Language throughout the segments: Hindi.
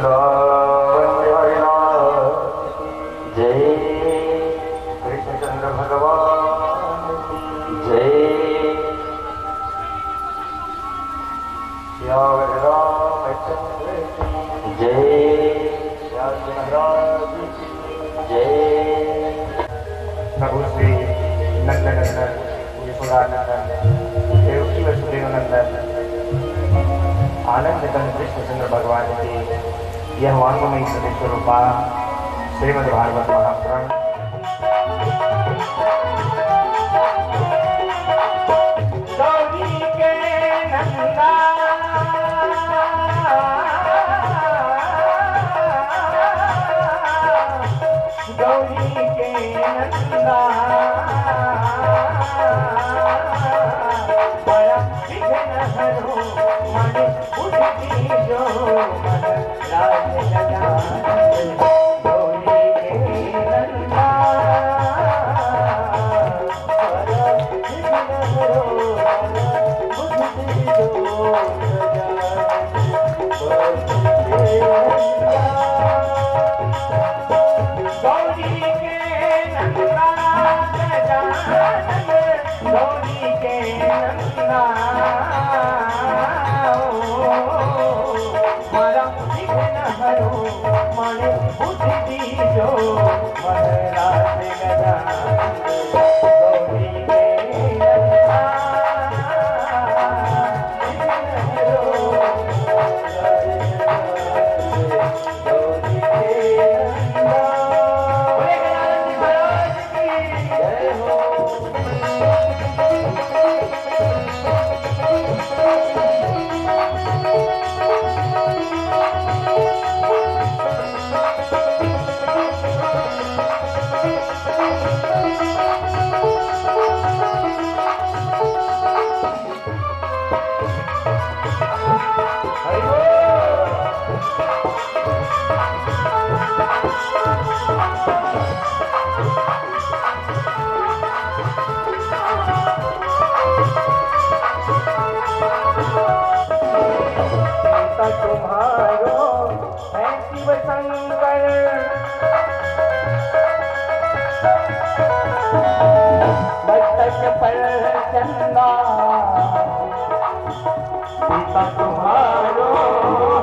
वृंदावन बिहारी लाल की जय। कृष्णचंद्र भगवान की जय। श्याम रामचंद्र की जय। श्याम महाराज की जय। प्रभु श्री नंदनंदन यशोदानंदन देवकी वसुदेव नंदन आनंद कंद कृष्णचंद्र भगवान की यह वांगमयी सदस्य रूपा श्रीमद् भागवत महापुराण गौरी के नंदा गौरी के नंदा बड़ा विघ्न हरो मन बुद्धि जो मन राज गजानन गौरी के नंदा बड़ा विघ्न हरो मन बुद्धि जो गजानन गौरी के नंदा गजानन गौरी के नंदा मारा विघ्न हरो मन बुद्धि जो महाराज गजानन गौरी के नंदा विघ्न हरो गौरी के नंदा। बोले गजानन महाराज की जय हो। तुम्हारो है शिव शंकर मस्तक पर चंदा सीता तुम्हारो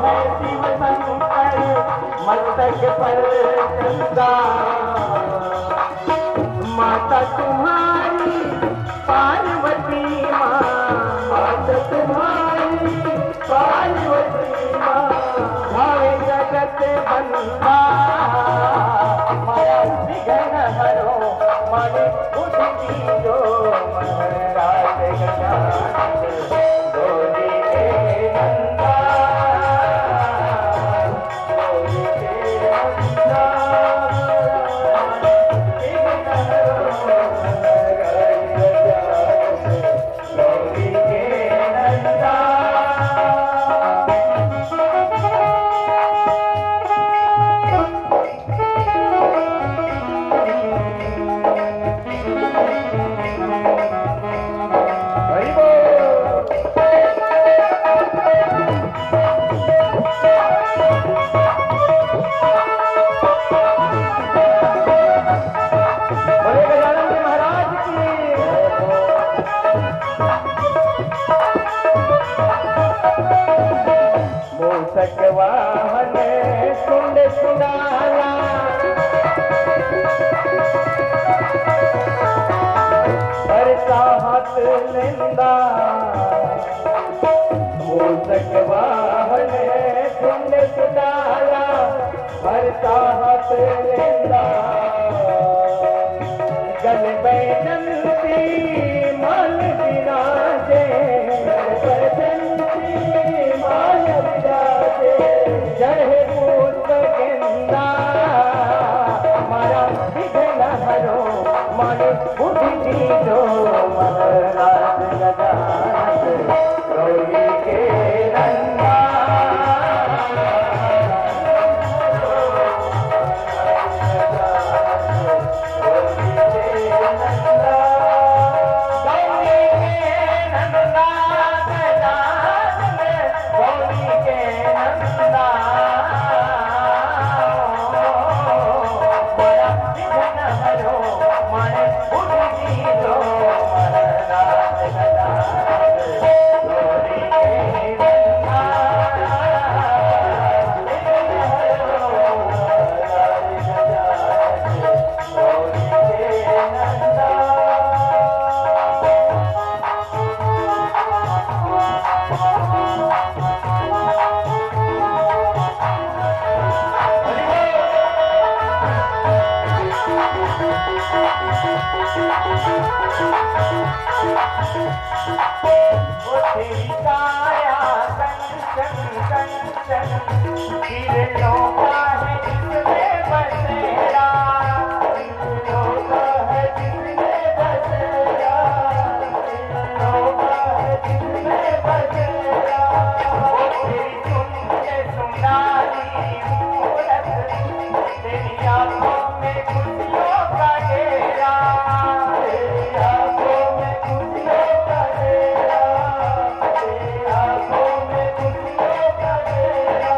है शिव शंकर मस्तक पर चंदा माता तुम्हारी पार्वती माँ माता तुम्हारी पार्वती माँ भावे जगत बंदा माया विघ्न हरो मन बुद्धि जो महाराज गजानन गौरी के नंदा गौरी के नंदा विघ्न हरो महाराज गजानन गौरी के नंदा। वाहन सुंद सुनाला बरसा हाथ लेंदा मूसक वाहन सुंद सुनाला बरसा हाथ लेंदा गल बैठती माल विराजे बैठती माल विराजे जय पूत गेंदा मारा विघ्न हरो मन बुद्धि जो महाराज गजानन गौरी के नंदा गौरी के नंदा न हरो माने बुद्धि दीजो महाराज गदाधर गौरी के नंदा विघ्न हरो महाराज गदाधर गौरी के नंदा। तेरी काया कंचन कंचन किरणों का है जिसमें बसेरा किरणों का है जिसमें बसेरा किरणों का है जिसमें बसेरा वो तेरी सुंदर सुंदरी मूरत तेरी आंखों में खुशियों का घेरा तेरी आंखों में खुशियों का घेरा तेरी आंखों में खुशियों का घेरा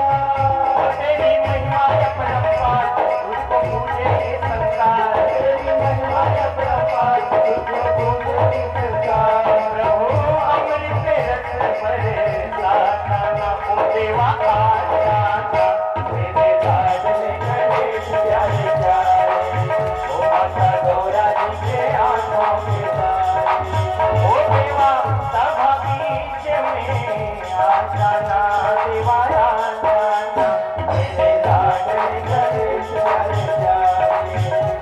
तेरी महिमा अपरंपार उसको पूजे संसार तेरी महिमा अपरंपार उसको पूजे संसार रहो अमृत रस भरे साथा ना हो देवा आजा मेरे लाड में गणेश प्यारे प्यारे ओ माता गौरा जी के आंखों के तारे ओ देवा सभा बीच में आजा ना देवा आजा मेरे लाड में गणेश प्यारे प्यारे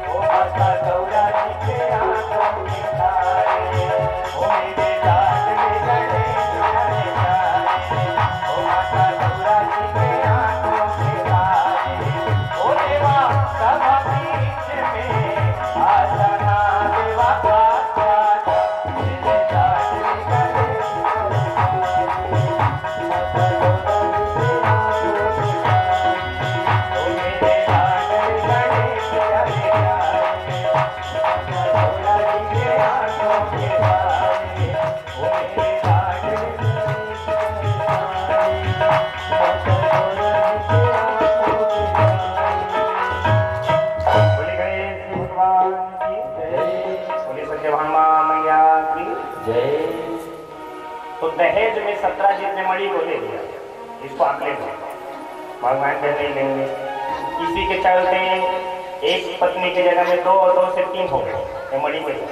ओ माता गौरा जी के आंखों के तारे ओ मेरे लाड में गणेश प्यारे प्यारे ओ माता गौरा जी के आंखों के तारे ओ देवा सभा बीच में आजा ना देवा आजा मेरे लाड में गणेश प्यारे प्यारे माता गौरा जी के आंखों के तारे ओ मेरे लाड में गणेश प्यारे प्यारे माता गौरा जी के आंखों के तारे ओ मेरे लाड में गणेश प्यारे प्यारे माता गौरा जी के आंखों के तारे। बोले गणेश भगवान की जय, बोले सत्यभामा मैया की जय। तो दहेज में 17 जितने मणि को दे दिया, इसको आप ले लो, भगवान फिर नहीं लेंगे। इसी के चलते एक पत्नी की जगह में 2 और 2 से 3 हो गए, ये मणि को दिया।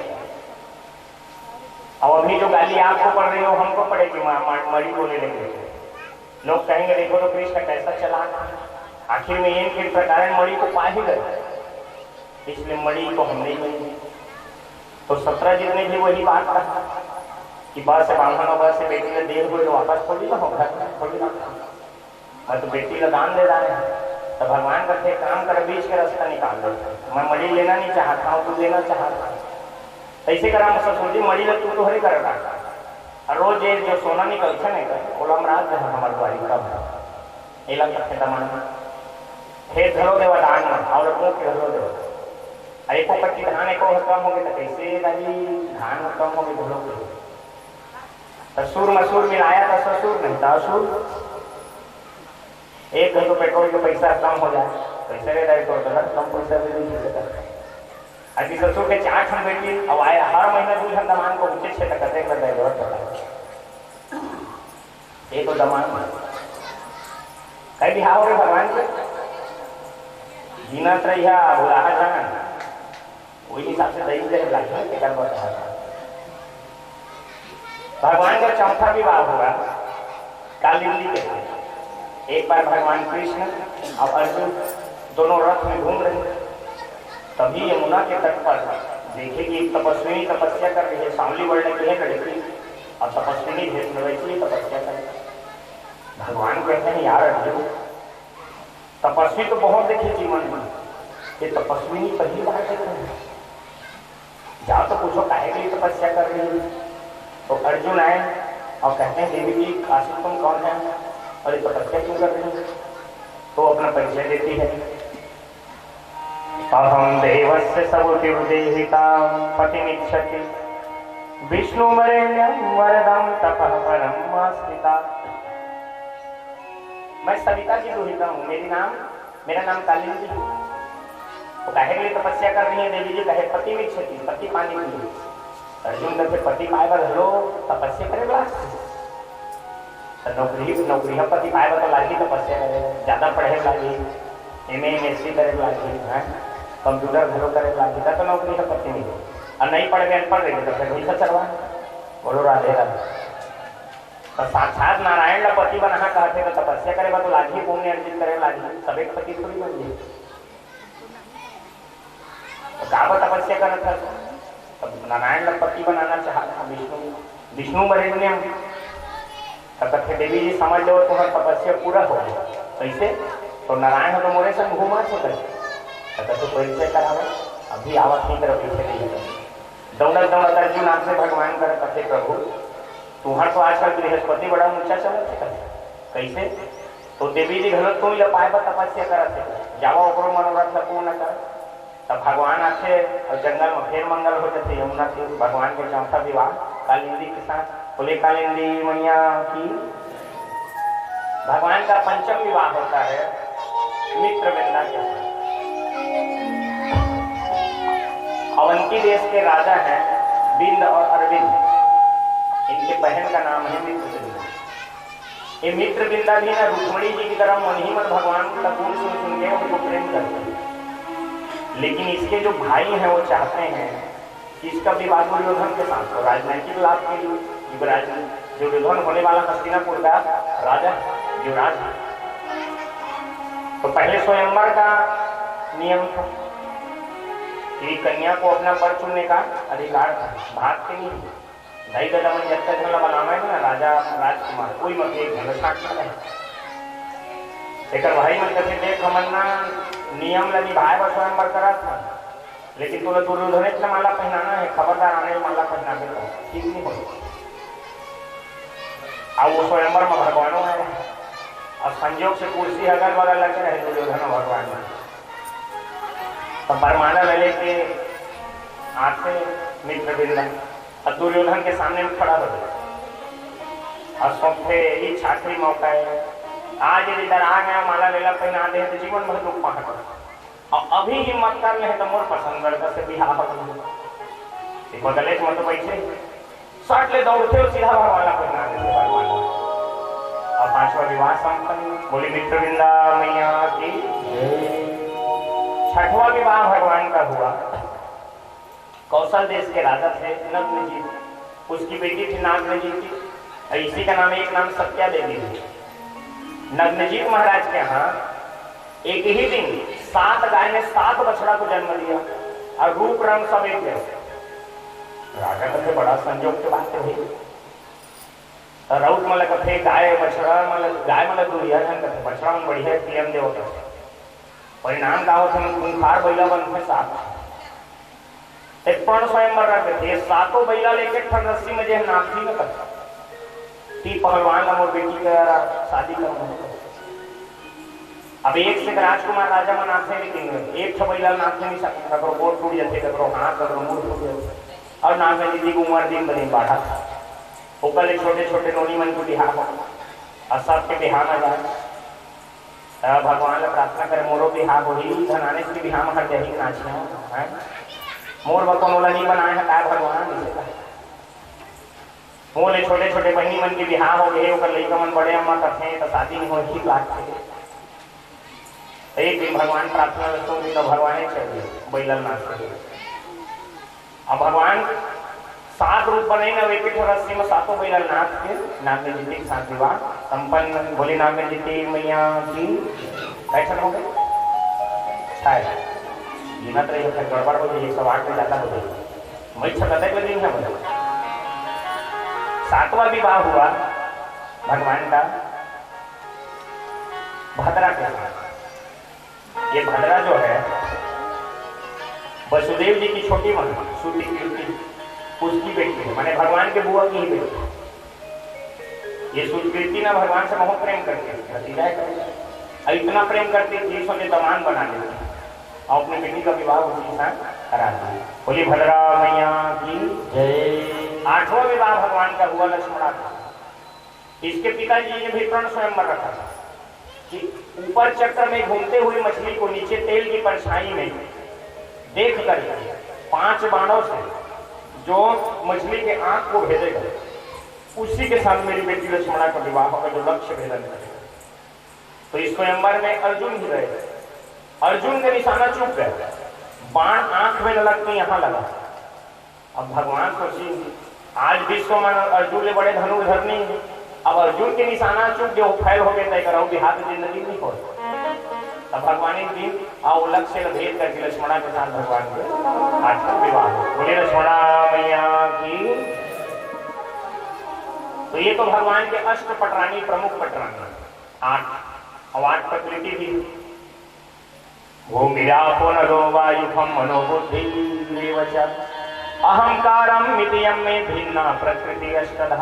अब अभी जो गाली आपको पड़ रही हो हमको पड़ेगी, मणि को ले लेंगे। लोग कहेंगे देखो तो कृष्ण कैसा चला, आखिर में एक प्रकार मणि को पा ही गए, इसलिए मणि को हम नहीं लेंगे। तो 17 जितने भी वही बात कहा कि बस से ब्राह्मण होगा से बेटी ने देर हुई तो वापस थोड़ी ना होगा, थोड़ी ना मैं तो बेटी का दान दे रहा है। तो भगवान करते काम कर बीच का रास्ता निकाल दो, मैं मणि लेना नहीं चाहता हूँ, तू लेना चाहता है ऐसे करा ससुर जी मणि लग तू हरे कर रहा और रोज ये जो सोना निकलता नहीं कर बोला राज है हमारे द्वारी कब एला करते दमान खेत धरो देवा दान और को के धरो देवा अरे को पट्टी धान को कम हो गए तो कैसे दादी धान कम हो गए धरो ससुर मसूर मिलाया था ससुर नहीं था असुर एक घर तो पेट्रोल का पैसा कम हो जाए पैसे ले रहे तो कम पैसा दे दीजिए। अभी ससुर के 4 ठन बेटी अब आए हर महीना 2 ठन दमान को ऊंचे क्षेत्र कते कर दे एक तो दमान कई भी हाओ रे भगवान के जीना रहिया बुलाहा जाना वही हिसाब से दही दे लागे भगवान का चौथा विवाह हुआ कालिंदी के। एक बार भगवान कृष्ण और अर्जुन दोनों रथ में घूम रहे, तभी यमुना के तट पर देखे कि एक तपस्विनी तपस्या कर रही है, सांवली बढ़ने की है लड़की और तपस्विनी भेष में वैसी तपस्या कर। भगवान कहते हैं यार अर्जुन तपस्वी तो बहुत देखे जीवन में, ये तपस्विनी पहली बार देखे हैं, जाओ तो पूछो काहे के लिए तपस्या कर रही है। तो अर्जुन आए और कहते हैं देवी जी आशिक तुम कौन है और ये तपस्या क्यों कर रही है। तो अपना परिचय देती है, अहम देवस्य सबुतिर्देहिता पतिमिच्छति विष्णुवरेण्यं वरदं तपः परम स्थिता। मैं सविता की दुहिता हूँ, मेरा नाम कालिंदी है। तो काहे के लिए तपस्या कर रही है देवी जी? कहे पति में क्षति, पति पाने के लिए। अर्जुन कहते पति पाए बस लो तपस्या करे बड़ा नौकरी पति पाए बता लागी तपस्या करे, ज्यादा पढ़े लागी, MA करे लागी, कंप्यूटर घरों करे लागी, तो नौकरी है पति नहीं। और नहीं पढ़ गए अनपढ़ रहे तो फिर वही चलवा। बोलो राधे राधे। तो साक्षात नारायण ला पति बना कहते तो तपस्या करे तो लागी, पुण्य अर्जित करे लागी, सब एक पति थोड़ी बन गई। तो का तपस्या कर था तो नारायण ला पति बनाना चाहता विष्णु मरे ने कथे देवी जी समझ लो तुम्हारा तपस्या पूरा हो गया। कैसे? तो नारायण तो मोरे संग घूमा सके तो परिचय करावे। अभी आवत नहीं तरफ पीछे दौड़त दौड़त अर्जुन आपसे भगवान कर कथे प्रभु तुम्हारा तो आजकल बृहस्पति बड़ा ऊंचा चलत है। कैसे? तो देवी जी घनत तुम जब पाए तपस्या करते जावा ओकरो मनोरथ पूर्ण कर। तब भगवान आते और जंगल में फिर मंगल हो जाते यमुना के भगवान के चौथा विवाह कालिंदी के साथ। बोले कालिंदी मैया की। भगवान का पंचम विवाह होता है मित्रविंदा के साथ। अवंती देश के राजा हैं बिंद और अरविंद, इनके बहन का नाम है मित्रविंदा। ये मित्रविंदा भी ना रुक्मणी जी की तरह मन ही मन भगवान का गुण सुन के उनको प्रेम करते हैं। लेकिन इसके जो भाई हैं वो चाहते हैं कि इसका विवाह दुर्योधन के साथ हो, राजनैतिक लाभ के लिए। युवराज दुर्योधन होने वाला हस्तिनापुर का राजा युवराज। तो पहले स्वयंवर का नियम था कि कन्या को अपना वर चुनने का अधिकार था, भाग के नहीं। ढाई गदामन जब तक झगड़ा बनाना है ना राजा राजकुमार कोई मत एक झगड़ा नहीं। एक भाई मन कहते देख हमन्ना नियम लगी भाई व स्वयंवर करा था, लेकिन तुम्हें दुर्योधन इतना माला पहनाना है, खबरदार आने माला पहना के तो ठीक नहीं हो। अब वो स्वयंवर में भगवानों है और संयोग से कुर्सी अगल बगल लगे रहे दुर्योधन और भगवान में। तो बरमाला ले के आते मित्रविंदा और दुर्योधन के सामने में खड़ा हो गया और सोचे ये छात्री मौका है, आज यदि डरा गया माला लेला पहना दे तो जीवन भर दुख पहुंच। और अभी हिम्मत कर ले तो मोर पसंद लड़का से बिहार बदले मत बैठे शर्ट ले दौड़ते हो सीधा भगवान पहना देते भगवान। और पांचवा विवाह संपन्न। बोली मित्रविंदा मैया की। छठवां विवाह भगवान का हुआ कौशल देश के राजा थे नग्नजीत, उसकी बेटी थी नागनजीत। इसी का नाम एक नाम सत्या देवी थी। नग्नजीत महाराज के यहाँ एक ही दिन 7 गाय ने 7 बछड़ा को जन्म दिया और रूप रंग सब एक जैसे। राजा कथे बड़ा संजोग के बात हुई। रउत मतलब कथे गाय बछड़ा मतलब गाय मतलब दुनिया जन कथे बछड़ा में बढ़िया पीएम देव कथे परिणाम का होता है खूंखार बैला बन में 7 एक पण स्वयंवर रखे 7 बैला लेके ठंडसी में जे नाथी में कथा ती पहलवान का मोर बेटी का शादी करना। अब एक से राजकुमार राजा में नाथे लेकिन एक बैला नाथे नहीं सकते, ककरो गोड़ टूट जाते, ककरो हाथ, ककरो मुंह टूट जाते। और नाम में दीदी की उम्र दिन ब दिन बढ़ा था। ओकल छोटे छोटे नोनी मन को बिहार हो और सबके बिहार में जाए भगवान ने प्रार्थना करे मोरो बिहार हो ही धनाने के बिहार में हर जही नाचिया मोर बको मोला नहीं बनाए है काय भगवान मोले छोटे छोटे बहनी मन के बिहार हो गए ओकर लइका मन बड़े अम्मा कथे तो शादी नहीं हो ठीक लागते। एक दिन भगवान प्रार्थना में तो भगवान चाहिए बैलल नाच। अब भगवान 7 रूप बने न वे रस्सी में 7 बैलल नाच के नागनजीती के साथ विवाह संपन्न। बोली नागनजीती मैया की। कैसन हो गए गिनत रही फिर गड़बड़ हो जाए 108 में ज्यादा हो जाएगी। मैं 76 दिन है बोले 7वां विवाह हुआ भगवान का भद्रा के साथ। ये भद्रा जो है वसुदेव जी की छोटी बहन श्रुति कीर्ति उसकी बेटी है, माने भगवान के बुआ की ही बेटी। ये श्रुति कीर्ति ना भगवान से बहुत प्रेम करती है, भतीजा करती इतना प्रेम करती थी सोचे दमान बना देती और अपनी बेटी का विवाह उसी साथ करा दिया। बोली भद्रा मैया की जय। 8वां विवाह भगवान का हुआ लक्ष्मणा था। इसके पिताजी ने भी प्रण स्वयंवर रखा था कि ऊपर चक्र में घूमते हुए मछली को नीचे तेल की परछाई में देख कर 5 बाणों से जो मछली के आंख को भेदेगा उसी के साथ मेरी बेटी लक्ष्मणा का विवाह होगा, जो लक्ष्य भेदन करेगा। तो इस स्वयंवर में अर्जुन ही रहे। अर्जुन का निशाना चूक गया, बाण आंख में न लगती यहां लगा। अब भगवान सोचिए, आज विश्व में अर्जुन के बड़े धनुर्धर नहीं है, अब अर्जुन के निशाना चूक जो फैल हो गए तय करो बिहार जिंदगी नहीं हो। तब भगवान एक दिन आओ लक्ष्य भेद करके लक्ष्मणा के साथ भगवान के आज का विवाह हो। बोले लक्ष्मणा मैया की। तो ये तो भगवान के अष्ट पटरानी, प्रमुख पटरानी 8 और 8 प्रकृति भी। भूमिरापो नरो वायुखम मनोबुद्धि अहंकारम मितियम में भिन्ना प्रकृति अष्टधा।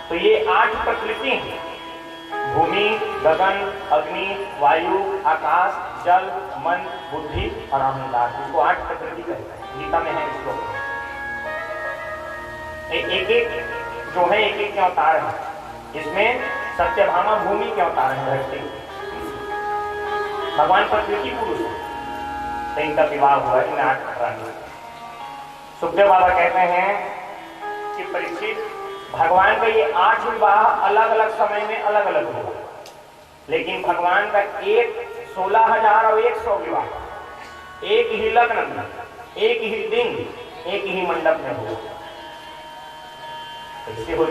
तो ये 8 प्रकृति हैं, भूमि, गगन, अग्नि, वायु, आकाश, जल, मन, बुद्धि और अहंकार। इसको 8 प्रकृति कहते हैं, गीता में है इसको। एक जो है एक के अवतार है। इसमें सत्यभामा भूमि के अवतार है, धरती। भगवान प्रकृति पुरुष है, तो इनका विवाह हुआ इन 8 प्राणी। सुखदेव बाबा कहते हैं कि परीक्षित, भगवान का ये 8 विवाह अलग अलग समय में अलग अलग हुआ, लेकिन भगवान का 16,100 विवाह एक ही लग्न में, एक ही दिन, एक ही मंडप में हुआ। कैसे हो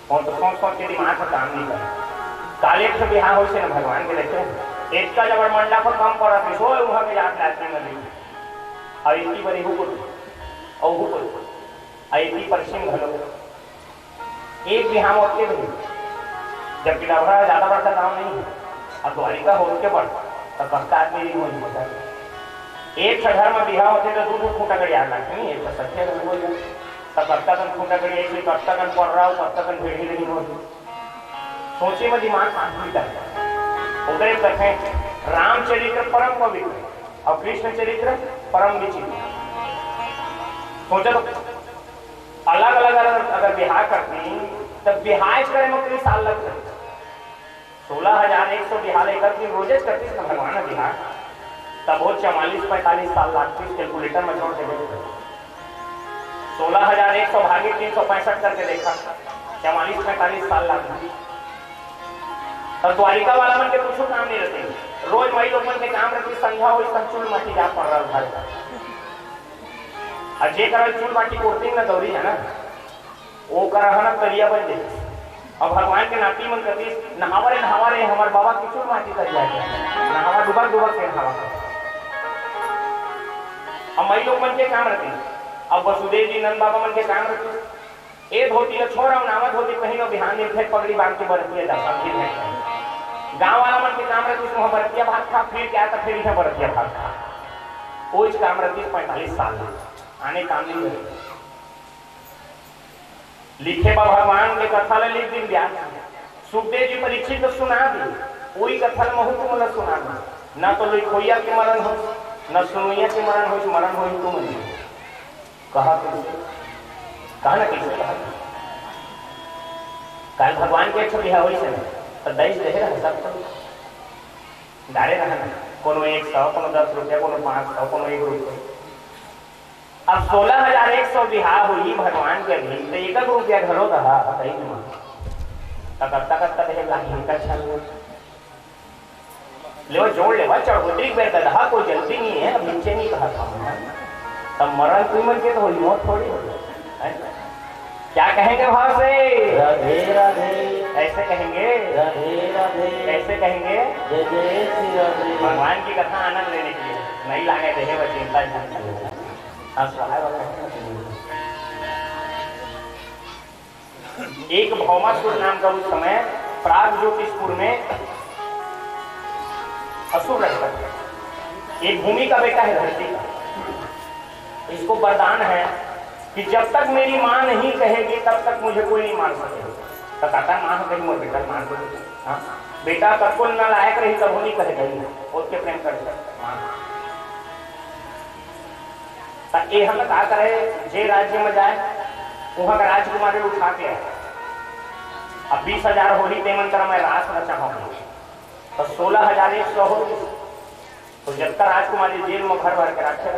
और तो सोच के दिमाग में काम नहीं कर। काले से बिहार हो से न भगवान के देखे एक का जब मंडप पर कम पड़ा थी सो वहां के याद लाते में नहीं और इतनी बड़ी हुकुर और हुकुर आईती पश्चिम घलो एक बिहार होते भी, जबकि डबरा ज्यादा बड़ा काम नहीं है। अब द्वारिका होते के बढ़ तो कहता आदमी हो जाता है। एक धर्म में बिहार होते तो 2 खूंटा कर याद लाते नहीं, एक तो सत्य हो जाए तब कब तक खूंटा कर एक कब तक पढ़ रहा हूँ तब तक भीड़ ही नहीं होती। सोचे में दिमाग शांति करता उदय कथे रामचरित्र परम पवित्र और कृष्ण चरित्र परम विचित्र। सोचा तो अलग अलग अगर बिहार करती तब बिहार करे में कई साल लग सकते। 16,100 बिहार एक दिन रोजेज करती ना भगवान बिहार, तब वो 44-45 साल लगती। कैलकुलेटर में जोड़ के 16,100 भागे 365 करके देखा, 44-45 साल लगती। और द्वारिका वाला मन के कुछ काम नहीं रहते, रोज वही लोग मन के काम रहती। संध्या हो चूल माटी जा पड़ रहा घर और जे कर चूल माटी कोड़ती ना दौरी है ना वो कर ना तरिया बन जाए। और भगवान के नाती मन करती नहावा रे हमारे बाबा की चूल माटी कर जाए नहावा डुबक के नहावा। अब वही लोग मन के काम रहती। अब वसुदेव जी नंद बाबा मन के काम रहते। ए धोती छोड़ा नावा धोती कहीं बिहान दिन फिर पगड़ी बांध के बरतिया जाता। गांव वाला मन के काम रहती वहां बरतिया भात खा, फिर क्या था फिर इधर बरतिया भात खा। वो काम रहती 45 साल आने काम नहीं रहती। लिखे बा भगवान के कथा ले लिख दिन ब्याह। सुखदेव जी परीक्षित तो सुना दी, वही कथा महू तुम मतलब सुना दी। ना तो लिखोइया के मरण हो न सुनोइया के मरण हो तुम कहा ना कैसे कहा कल भगवान के अच्छा बिहा हो तो दहेज दे रहा सब तो डाले रहा कोनो 100 कोनो 10 रुपया कोनो 500 कोनो 1 रुपया। अब 16,100 बिहार हुई भगवान के अधीन तो 1 रुपया घरों रहा तब तक का चल ले जोड़ ले चढ़ोतरी पे दहा कोई जल्दी नहीं है। अब नीचे नहीं कहा था तब मरण कोई मन के तो होली मौत थोड़ी हो जाए। क्या कहेंगे भाव से राधे राधे, ऐसे कहेंगे राधे राधे, ऐसे कहेंगे जय जय श्री राधे। भगवान की कथा आनंद लेने के लिए नहीं लागे थे वो चिंता एक भौमासुर नाम का उस समय प्राग ज्योतिषपुर में असुर रहता है। एक भूमि का बेटा है धरती का। इसको वरदान है कि जब तक मेरी मां नहीं कहेगी तब तक मुझे कोई नहीं मार सकेगा। तो कहता मां कहीं मोर बेटा मार दो। हाँ बेटा सबको न लायक रही तब नहीं कहेगा उसके प्रेम कर ये हम कहा करे जे राज्य में जाए वहां का राजकुमारी उठा के अब 20,000 होली पेमेंट कर मैं रास न चाहूंगा तो 16,100 हो तो जब तक राजकुमारी जेल में भर भर के रखे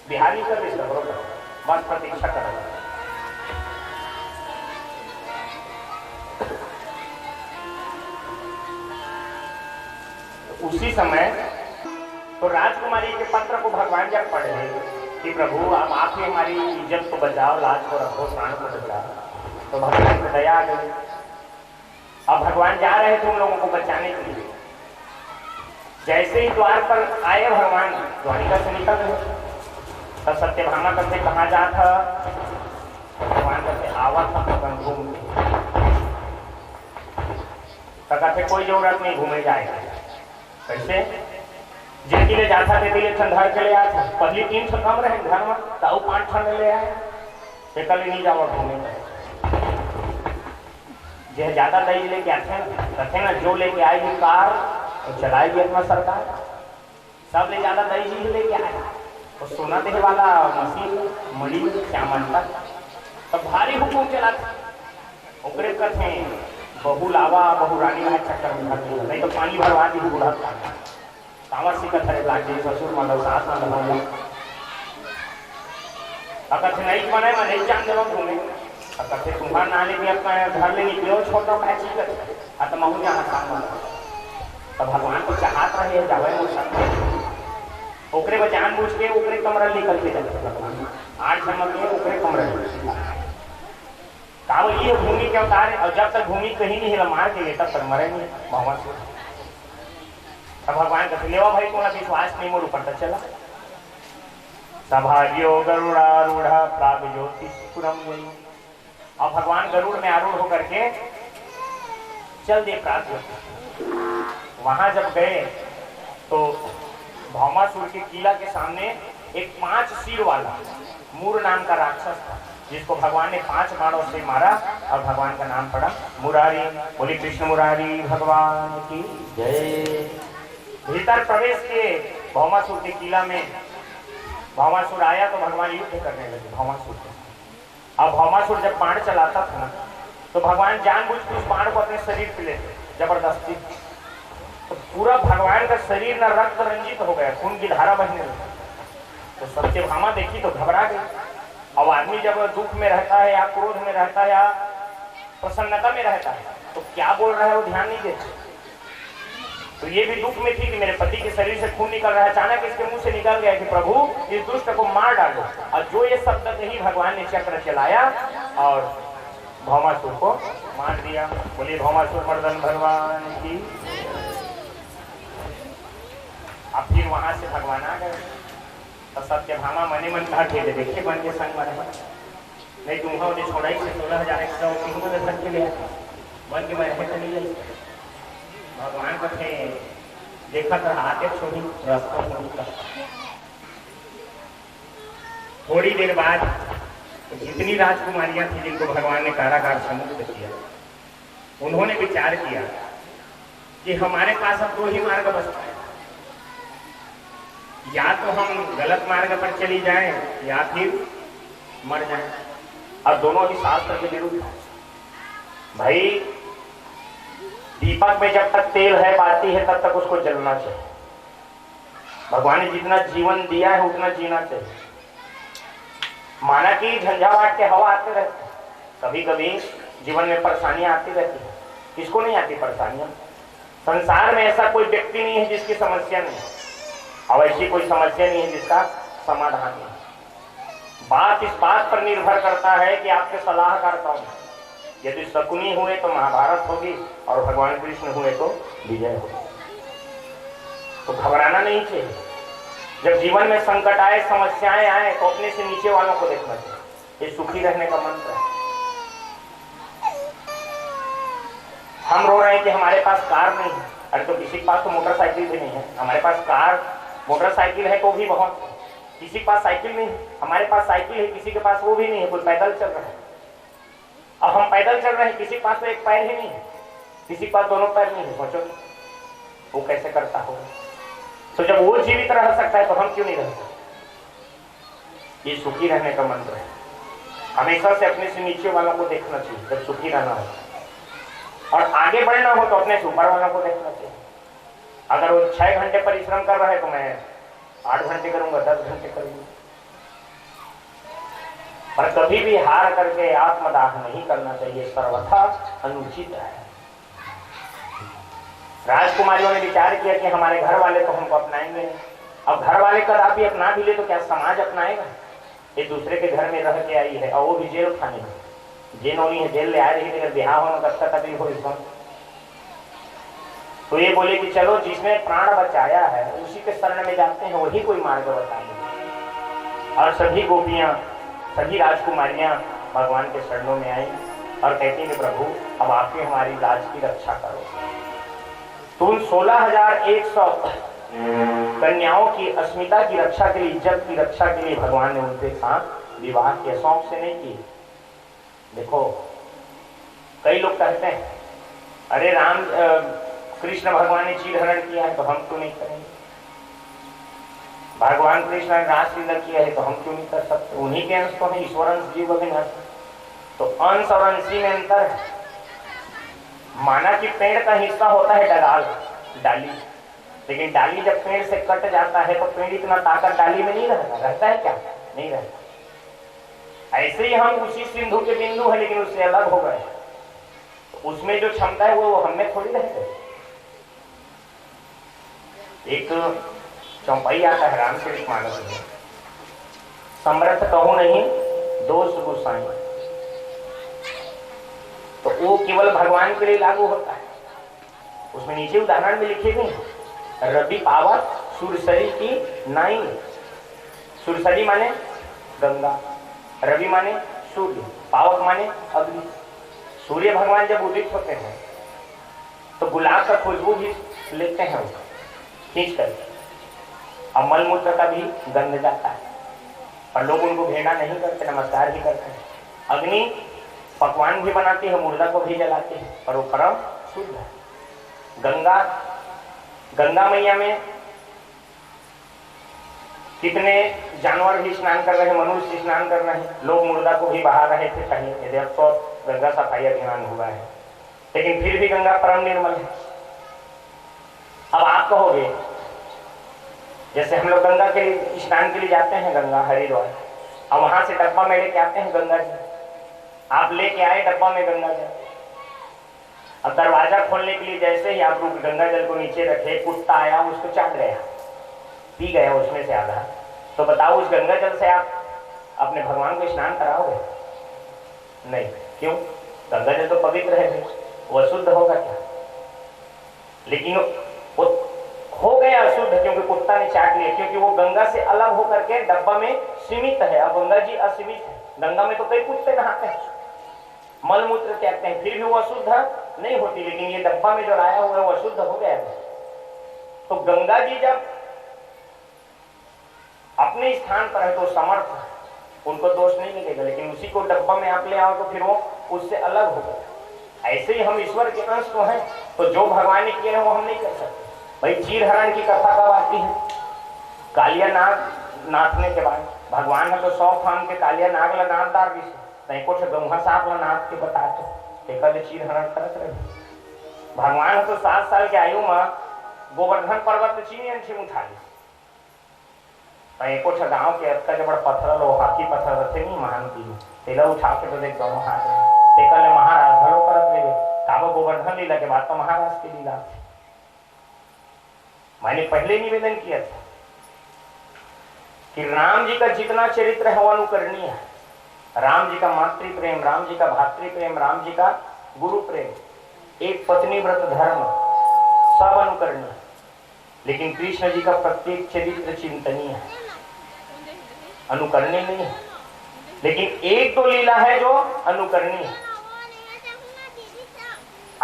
बिहार नहीं कर रही बरोबर बस प्रतीक्षा कर रहे। उसी समय तो राजकुमारी के पत्र को भगवान जब पढ़े कि प्रभु आप ही हमारी इज्जत को बचाओ, लाज को रखो, प्राण को बचाओ, तो भगवान को दया आ गई। अब भगवान जा रहे थे उन लोगों को बचाने के लिए। जैसे ही द्वार पर आए भगवान द्वारिका से निकल गए, तब सत्यभामा करते कहा जा था, भगवान करते आवा था घूम कहते कोई जरूरत नहीं, घूमे जाएगा। कैसे जिनके लिए जाता थे दिले घर के लिए आया था, पहली 3 कम रहे घर में तो 5 ठंड ले आए, कल नहीं जाओ घूमे। जो ज्यादा दही लेके आते हैं कहते ना, जो लेके आएगी कार तो चलाएगी अपना सरकार। सब ले ज्यादा दही ही लेके आए तो सोना देने वाला मशीन मड़ी क्या मानता, तब भारी हुकुम चलाते ओकरे कहते बहु लावा बहु रानी वाला चक्कर में भरती, नहीं तो पानी भरवा दी बूढ़ा कांवर सी कथरे लाग गई ससुर मतलब सास में लगाऊंगा अगर नहीं बने मैं नहीं जान देवा घूमे कहते तुम्हारा ना लेके अपना घर ले निकलो छोटा भाई कर तो महू जहाँ काम तो भगवान को चाहत रहे जावे ओकरे में जान बूझ के ओकरे कमरा निकल के जाते भगवान 8 जन्म के ओकरे कमरा का ये भूमि के अवतार। और जब तक भूमि कहीं नहीं हिला मार के तब तक मरे नहीं भगवान से। तब भगवान कहते लेवा भाई तुम्हारा विश्वास नहीं मोर ऊपर तक चला। सभाग्यो गरुड़ारूढ़ प्राग ज्योतिषपुरम गई। और भगवान गरुड़ में आरूढ़ होकर के चल दे प्राग ज्योतिष। वहां जब गए तो भौमासुर के किला के सामने एक 5 सिर वाला मूर नाम का राक्षस था, जिसको भगवान ने 5 बाणों से मारा और भगवान का नाम पड़ा मुरारी। बोली कृष्ण मुरारी भगवान की जय। भीतर प्रवेश किए भौमासुर के किला में। भौमासुर आया तो भगवान युद्ध करने लगे भौमासुर से। अब भौमासुर जब बाण चलाता था ना तो भगवान जानबूझ के उस बाण को अपने शरीर पे लेते जबरदस्ती, तो पूरा भगवान का शरीर ना रक्त रंजित हो गया, खून की धारा बहने लगी। तो सत्यभामा देखी तो घबरा गई। अब आदमी जब दुख में रहता है या क्रोध में रहता है या प्रसन्नता में रहता है तो क्या बोल रहा है वो ध्यान नहीं देता। तो ये भी दुख में थी कि मेरे पति के शरीर से खून निकल रहा है। अचानक इसके मुंह से निकल गया कि प्रभु इस दुष्ट को मार डालो। और जो ये शब्द कही भगवान ने चक्र चलाया और भौमासुर को मार दिया। बोलिए भौमासुर मर्दन भगवान की। अब फिर वहां से भगवान आ गए तो सत्यभामा मने मन कहा थे देखिए बन के संग मरे नहीं तुम उन्हें छोड़ाई से 16,100 के लिए बन के मैं नहीं जाए। भगवान को थे देखा था आते छोड़ी रास्ता। थोड़ी देर बाद जितनी राजकुमारियां थी जिनको भगवान ने कारागार से मुक्त किया, उन्होंने विचार किया कि हमारे पास अब 2 ही मार्ग बचता है, या तो हम गलत मार्ग पर चली जाएं या फिर मर जाएं। और दोनों ही शास्त्र के विरुद्ध। भाई दीपक में जब तक तेल है बाती है तब तक उसको जलना चाहिए। भगवान ने जितना जीवन दिया है उतना जीना चाहिए। माना कि झंझावाट के हवा आते रहते, कभी कभी जीवन में परेशानियां आती रहती है। किसको नहीं आती परेशानियां? संसार में ऐसा कोई व्यक्ति नहीं है जिसकी समस्या नहीं, और ऐसी कोई समस्या नहीं है जिसका समाधान नहीं। बात इस बात पर निर्भर करता है कि आपके सलाहकार कौन है। यदि शकुनी हुए तो महाभारत होगी और भगवान कृष्ण हुए तो विजय होगी। तो घबराना नहीं चाहिए। जब जीवन में संकट आए समस्याएं आए तो अपने से नीचे वालों को देखना चाहिए। ये सुखी रहने का मंत्र है। हम रो रहे हैं कि हमारे पास कार नहीं है, अरे तो किसी के पास तो मोटरसाइकिल भी नहीं है। हमारे पास कार मोटरसाइकिल है तो भी बहुत, किसी के पास साइकिल नहीं, हमारे पास साइकिल है किसी के पास वो भी नहीं है, कोई पैदल चल रहा है। अब हम पैदल चल रहे हैं, किसी के पास तो एक पैर ही नहीं है, किसी के पास दोनों पैर नहीं है। सोचो वो कैसे करता होगा। तो जब वो जीवित रह सकता है तो हम क्यों नहीं रह सकते। ये सुखी रहने का मंत्र है। हमेशा से अपने से नीचे वालों को देखना चाहिए जब सुखी रहना हो, और आगे बढ़ना हो तो अपने से ऊपर वालों को देखना चाहिए। अगर वो 6 घंटे परिश्रम कर रहा है तो मैं 8 घंटे करूंगा, 10 घंटे करूंगा। पर कभी भी हार करके आत्मदाह नहीं करना चाहिए, सर्वथा अनुचित है। राजकुमारियों ने विचार किया कि हमारे घर वाले तो हमको अपनाएंगे, अब घर वाले कदापि अपना भी ले तो क्या समाज अपनाएगा? ये दूसरे के घर में रह के आई है और वो भी जेल खाने में, जेनोनी है, जेल ले आ रही है, ब्याह होने का तकलीफ हो इसका। तो ये बोले कि चलो जिसने प्राण बचाया है उसी के शरण में जाते हैं, वही कोई मार्ग बताएंगे। और सभी गोपियां, सभी राजकुमारियां भगवान के शरणों में आई और कहती हैं प्रभु अब आप ही हमारी लाज की रक्षा करो। तो उन 16,100 कन्याओं की अस्मिता की रक्षा के लिए, इज्जत की रक्षा के लिए भगवान ने उनके साथ विवाह किया, शौक से नहीं किए। देखो कई लोग कहते हैं अरे राम कृष्ण भगवान ने चीर हरण किया है तो हम क्यों नहीं करेंगे, भगवान कृष्ण ने रासलीला किया है तो हम क्यों नहीं कर सकते, उन्हीं के अंश तो है, ईश्वर अंश जीव अभिन्न। तो अंश और अंशी में अंतर है। माना कि पेड़ का हिस्सा होता है डगाल, डाली, लेकिन डाली जब पेड़ से कट जाता है तो पेड़ इतना ताकत डाली में नहीं रहता है क्या? नहीं रहता। ऐसे ही हम उसी सिंधु के बिंदु है लेकिन उससे अलग हो गए, तो उसमें जो क्षमता है वो हमें थोड़ी रहते। एक चौपाई आता है रामचरितमानस में, समर्थ कहूं नहीं दोष गुसाई, तो वो केवल भगवान के लिए लागू होता है। उसमें नीचे उदाहरण में लिखे गए रवि पावक सुरसरी की नाई। सुरसरी माने गंगा, रवि माने सूर्य, पावक माने अग्नि। सूर्य भगवान जब उदित होते हैं तो गुलाब का खुशबू भी लेते हैं उसका खींच कर, और मलमूत्र का भी गंध जाता है, और लोग उनको भेड़ा नहीं करते, नमस्कार भी करते हैं। अग्नि पकवान भी बनाती है, मुर्दा को भी जलाती है, पर वो परम शुद्ध है। गंगा मैया में कितने जानवर भी स्नान कर रहे हैं, मनुष्य स्नान कर रहे हैं, लोग मुर्दा को भी बहा रहे थे कहीं, यदि अब तो गंगा सफाई अभियान हुआ है, लेकिन फिर भी गंगा परम निर्मल है। अब आप कहोगे जैसे हम लोग गंगा के लिए स्नान के लिए जाते हैं, गंगा हरिद्वार, और वहां से डब्बा में लेके आते हैं गंगा जी, आप लेके आए डब्बा में गंगा जल, अब दरवाजा खोलने के लिए जैसे ही आप गंगा जल को नीचे रखे, कुत्ता आया उसको चाट गया, पी गया उसमें से आधा, तो बताओ उस गंगा जल से आप अपने भगवान को स्नान कराओगे? नहीं। क्यों? गंगा जल तो पवित्र है, वो अशुद्ध होगा क्या? लेकिन वो हो गया अशुद्ध क्योंकि कुत्ता ने चाट लिया, क्योंकि वो गंगा से अलग होकर के डब्बा में सीमित है, और गंगा जी असीमित है। गंगा में तो कई कुत्ते नहाते हैं, मल मूत्र त्यागते हैं, फिर भी वो अशुद्ध नहीं होती, लेकिन ये डब्बा में जो लाया हुआ है वो अशुद्ध हो गया है। तो गंगा जी जब अपने स्थान पर है तो समर्थ है, उनको दोष नहीं मिलेगा, लेकिन उसी को डब्बा में आप ले आओ तो फिर वो उससे अलग हो गया। ऐसे ही हम ईश्वर के अंश तो हैं, तो जो भगवान ने किए हैं वो हम नहीं कर सकते। भाई चीर हरण की कथा कब आती है? कालिया नाग नाथने के बाद। भगवान है तो 100 फान के कालिया नाग ला नाथदार भी नहीं, कुछ गौहा सांप ला नाथ के बता तो कल चीर हरण करत रहे। भगवान है तो 7 साल के आयु में गोवर्धन पर्वत चीनियन से उठा ली, कुछ गांव के अतका जब पत्थर लो हाथी पत्थर रहते नहीं महान की तेला उठा के तो देख गाँव हाथ तेकल महाराज भलो करत रहे काबो गोवर्धन लीला के बाद तो महाराज की लीला। मैंने पहले निवेदन किया था कि राम जी का जितना चरित्र है वो अनुकरणीय है। राम जी का मातृ प्रेम, राम जी का भातृ प्रेम, राम जी का गुरु प्रेम, एक पत्नी व्रत धर्म, सब अनुकरणीय, लेकिन कृष्ण जी का प्रत्येक चरित्र चिंतनीय है, अनुकरणीय नहीं है। लेकिन एक तो लीला है जो अनुकरणीय है।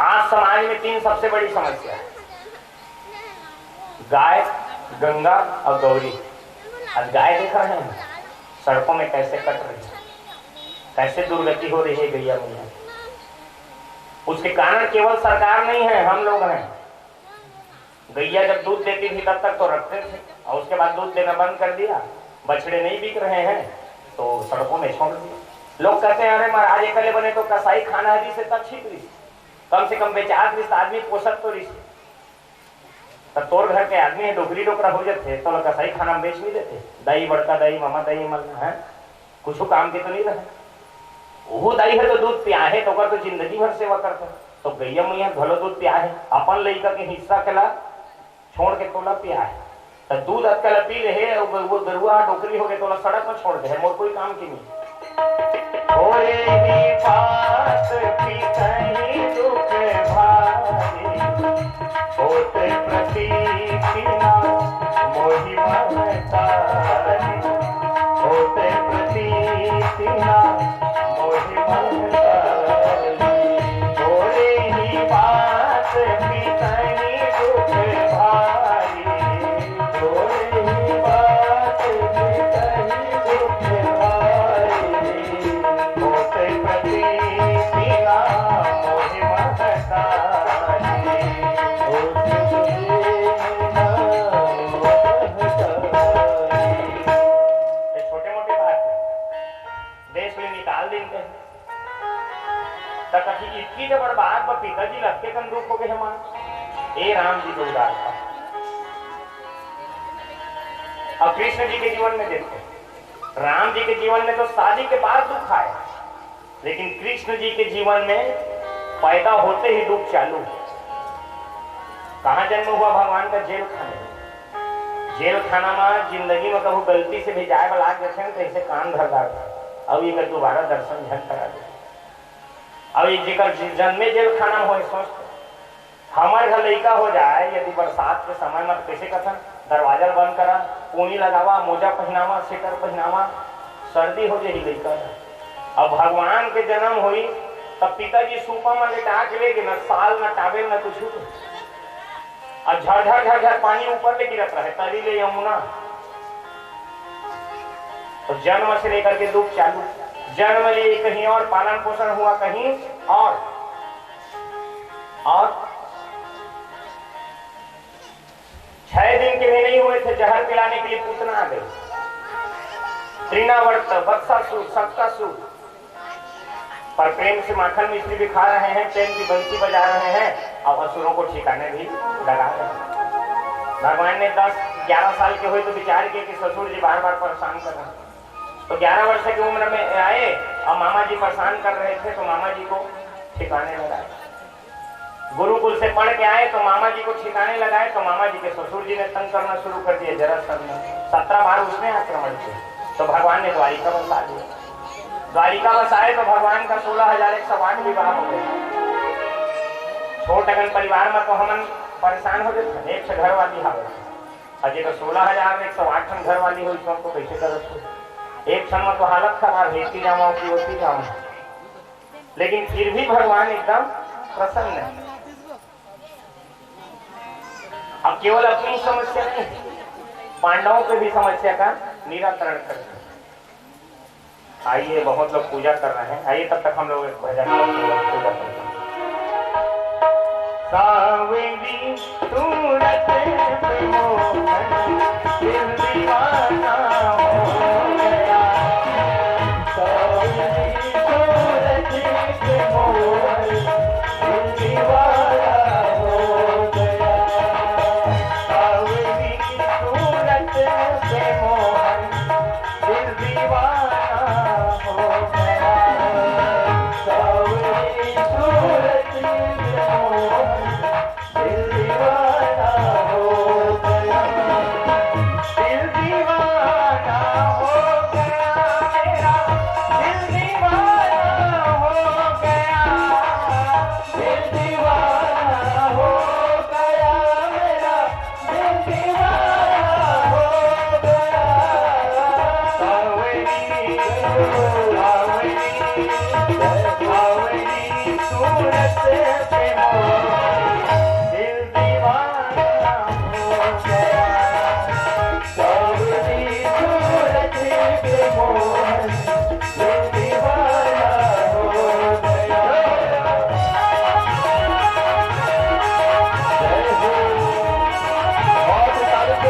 आज समाज में 3 सबसे बड़ी समस्या है, गाय, गंगा और गौरी। आज गाय देख रहे हैं सड़कों में कैसे कट रही है, कैसे दुर्गति हो रही है गैया मैया। उसके कारण केवल सरकार नहीं है, हम लोग हैं। गैया जब दूध देती थी तब तक तो रखते थे, और उसके बाद दूध देना बंद कर दिया, बछड़े नहीं बिक रहे हैं तो सड़कों में छोड़ दिया। लोग कहते हैं अरे महाराज एकले बने तो कसाई खाना हरी से तक ठीक रही, कम से कम बेचार आदमी पोषक तो रही। तो तोर घर के आदमी है डोकरी डोकरा हो जाते तो लगा सही खाना बेच नहीं देते, दही बड़का दही मामा दही मल है कुछ काम के तो नहीं रहे। वो दही है तो दूध पिया है तो कर तो जिंदगी भर सेवा करते तो गैया मैया भलो दूध पिया है अपन लड़का के हिस्सा केला छोड़ के तोला पिया है तो दूध अतकल पी रहे वो गरुआ डोकरी हो गए तो सड़क में छोड़ दे मोर कोई काम की नहीं। इतनी जब बात पिताजी लगते कम दुख हो गए हमारे ए राम जी को उदार था। अब कृष्ण जी के जीवन में देखो राम जी के जीवन में तो शादी के बाद दुख आए लेकिन कृष्ण जी के जीवन में पैदा होते ही दुख चालू। कहां जन्म हुआ भगवान का? जेल खाने। जेल खाना में जिंदगी में कभी गलती से भी जाए वाला देखे तो ऐसे कान धर डालता अब ये दोबारा दर्शन झल करा दे। अब जेकर जन्मे जेल खाना हो सोचते हमारे घर लड़का हो जाए यदि बरसात के समय में कैसे कथन दरवाजा बंद करा पूनी लगावा मोजा पहनावा स्वेटर पहनावा सर्दी हो जाए लड़का। अब भगवान के जन्म हुई तब पिताजी सूपा में लेटा के ले न साल न टावेल न कुछ और झरझर झरझर पानी ऊपर ले गिरत रहे तरी ले यमुना। तो जन्म से लेकर के दुख चालू। जन्म लिए कहीं और पालन पोषण हुआ कहीं और 6 दिन के भी नहीं हुए थे जहर पिलाने के लिए पूतना आ गई। तृणावर्त वत्सासुर सप्तासुर पर प्रेम से माखन मिश्री भी खा रहे हैं प्रेम की बंसी बजा रहे हैं और असुरों को ठिकाने भी लगा रहे हैं। भगवान ने 10-11 साल के हुए तो विचार किए कि ससुर जी बार बार परेशान कर रहे हैं तो 11 वर्ष की उम्र में आए और मामा जी परेशान कर रहे थे तो मामा जी को ठिकाने लगाए। गुरुकुल से पढ़ के आए तो मामा जी को ठिकाने लगाए तो मामा जी के ससुर जी ने तंग करना शुरू कर दिया। जरासंध ने 17 बार उसने आक्रमण किया तो भगवान ने द्वारिका बसा दिया। द्वारिका बसाए तो भगवान का 16,108 विवाह हो गए। छोट अगन परिवार में तो हम परेशान हो गए एक से घर वाली हावे अजय तो 16,108 घर वाली हुई तो कैसे कर एक क्षण में तो हालत खराब है जामा की होती जामा लेकिन फिर भी भगवान एकदम प्रसन्न है। अब केवल अपनी समस्या नहीं पांडवों की भी समस्या का निराकरण करते हैं। आइए बहुत लोग पूजा कर रहे हैं आइए तब तक हम लोग एक भजन पूजा करते हैं। सावली सूरत पे मोहन दिल दीवाना हो गया। सावली सूरत पे मोहन दिल दीवाना हो गया। सावली सूरत पे मोहन दिल दीवाना हो गया। सावली सूरत पे मोहन दिल दीवाना हो गया। दिल दीवाना हो गया मेरा दिल दीवाना हो गया। दिल दीवाना हो गया मेरा दिल दीवाना हो गया। सावली सावली सूरत पे मोहन दिल दीवाना हो गया। सावली सूरत पे मोहन दिल दीवाना हो गया। जय हो बहुत तारीफ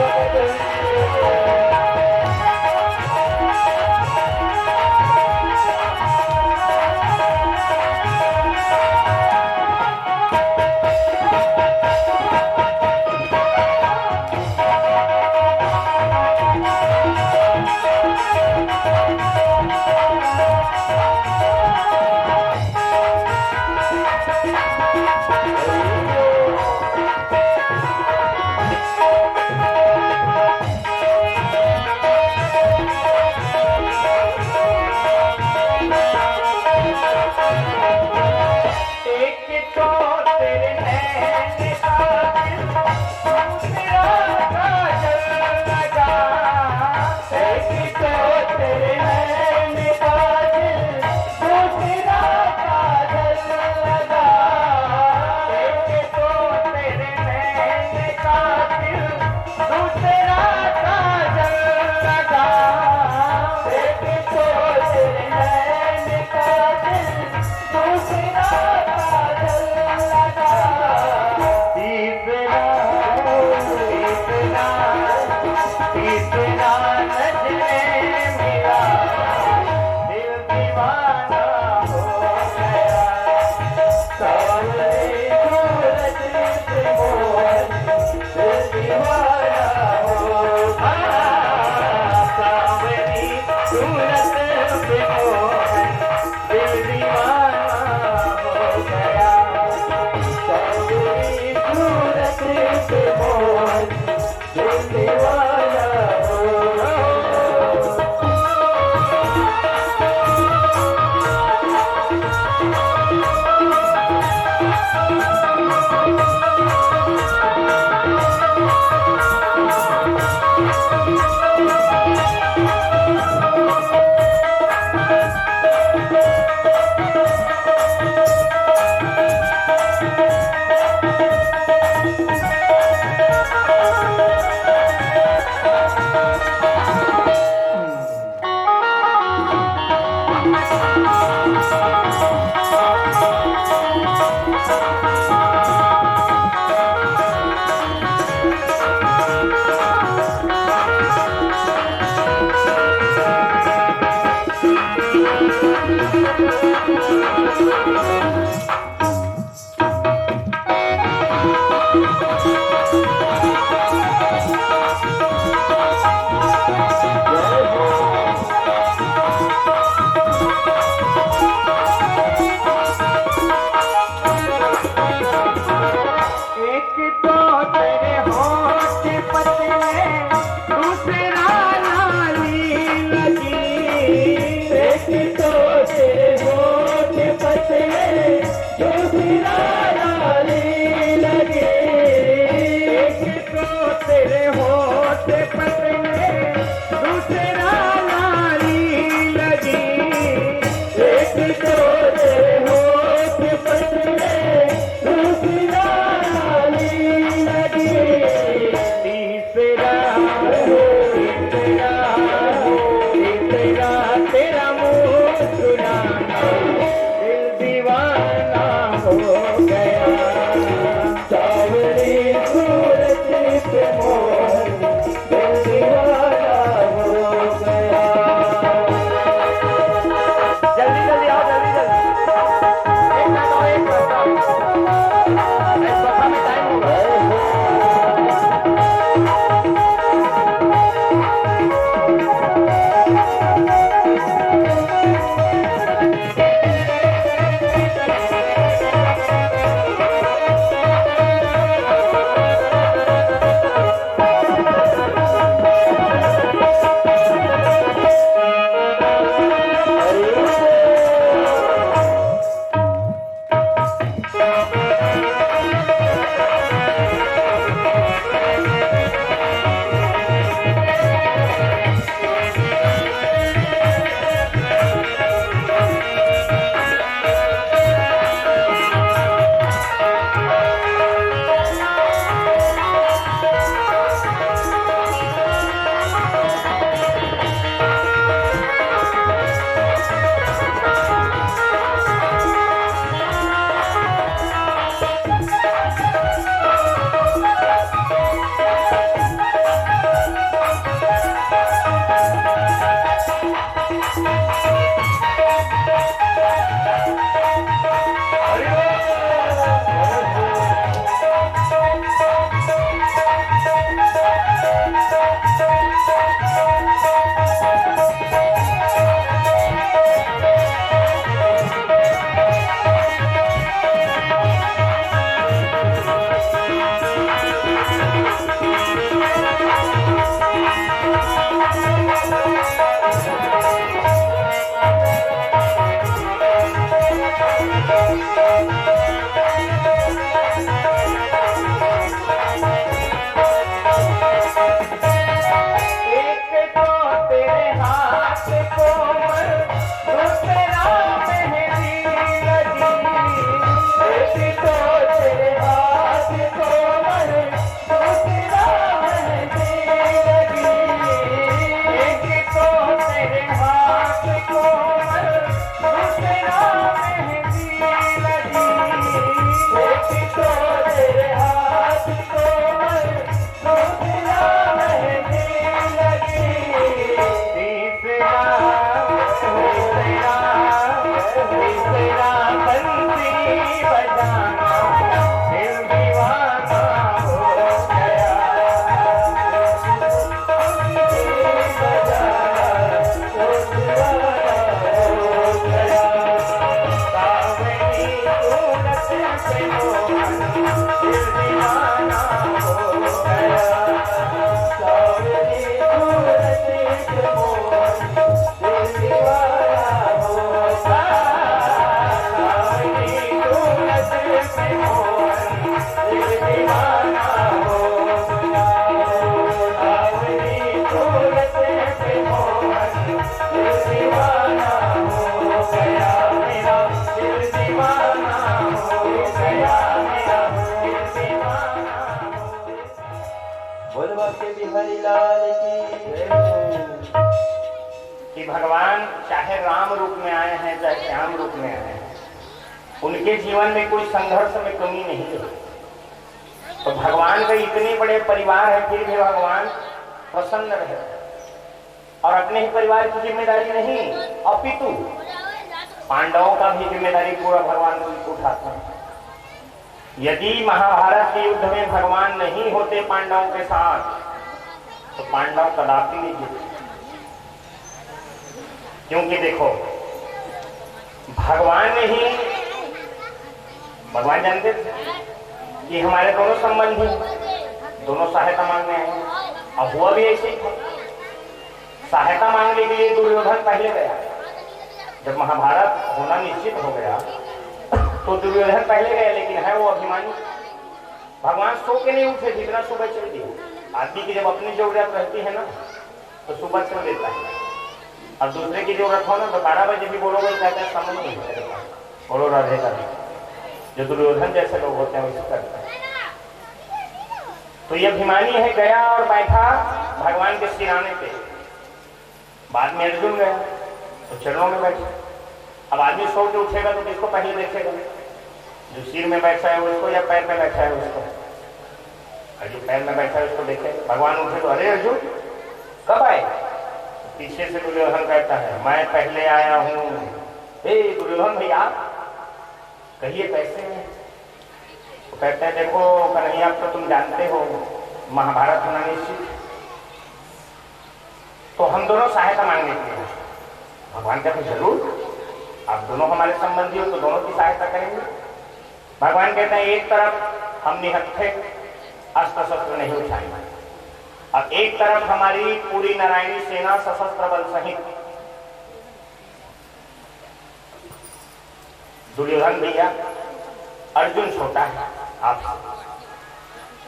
तेरा तेरा मुस्कुराना दिल दीवाना हो गया। सावरी सूरत पे मोर दिल दीवाना हो गया। जल्दी जल्दी आओ, जल्दी जल्दी। एक मिनट और, एक बता में टाइम होगा। कि भगवान चाहे राम रूप में आए हैं चाहे श्याम रूप में आए हैं, उनके जीवन में कोई संघर्ष में कमी नहीं है। तो भगवान के इतने बड़े परिवार है, फिर भी भगवान प्रसन्न रहे और अपने ही परिवार की जिम्मेदारी नहीं अपितु पांडवों का भी जिम्मेदारी पूरा भगवान उठाते हैं। यदि महाभारत के युद्ध में भगवान नहीं होते पांडवों के साथ तो पांडव कदापि नहीं जीते। क्योंकि देखो भगवान ने ही, भगवान जानते कि हमारे दोनों संबंधी दोनों सहायता मांगने हैं, अब हुआ भी ऐसे ही था। सहायता मांगने के लिए दुर्योधन पहले गया। जब महाभारत होना निश्चित हो गया तो दुर्योधन पहले गया, लेकिन है वो अभिमानी। भगवान सो के नहीं उठे, जितना सुबह चल दिया। आदमी की जब अपनी जरूरत रहती है ना तो सुबह चल देता है, और दूसरे की जरूरत हो ना तो 12 बजे भी बोलोगे कहते हैं समझ नहीं होता, बोलो राधे का। जो दुर्योधन जैसे लोग होते हैं वैसे करते हैं। तो ये अभिमानी है, गया और बैठा भगवान के सिराने पे। बाद में अर्जुन गया तो चरणों में बैठे। अब आदमी सो के उठेगा तो किसको पहले देखेगा? जो सिर में बैठा है उसको या पैर में बैठा है उसको? और जो पैर में बैठा है उसको देखे। भगवान उठे तो अरे अर्जुन कब आए? पीछे से दुर्योधन कहता है मैं पहले आया हूं। हे दुर्योधन भैया कहिए कैसे हैं? तो कहते हैं देखो कन्हैया तो तुम जानते हो महाभारत होना निश्चित, तो हम दोनों सहायता मांगने के लिए। भगवान कहते जरूर, आप दोनों हमारे संबंधी हो तो दोनों की सहायता करेंगे। भगवान कहते हैं एक तरफ हम निहत्थे अस्त्र शस्त्र नहीं उठाएंगे, अब एक तरफ हमारी पूरी नारायणी सेना सशस्त्र बल सहित। दुर्योधन भैया अर्जुन छोटा है आप,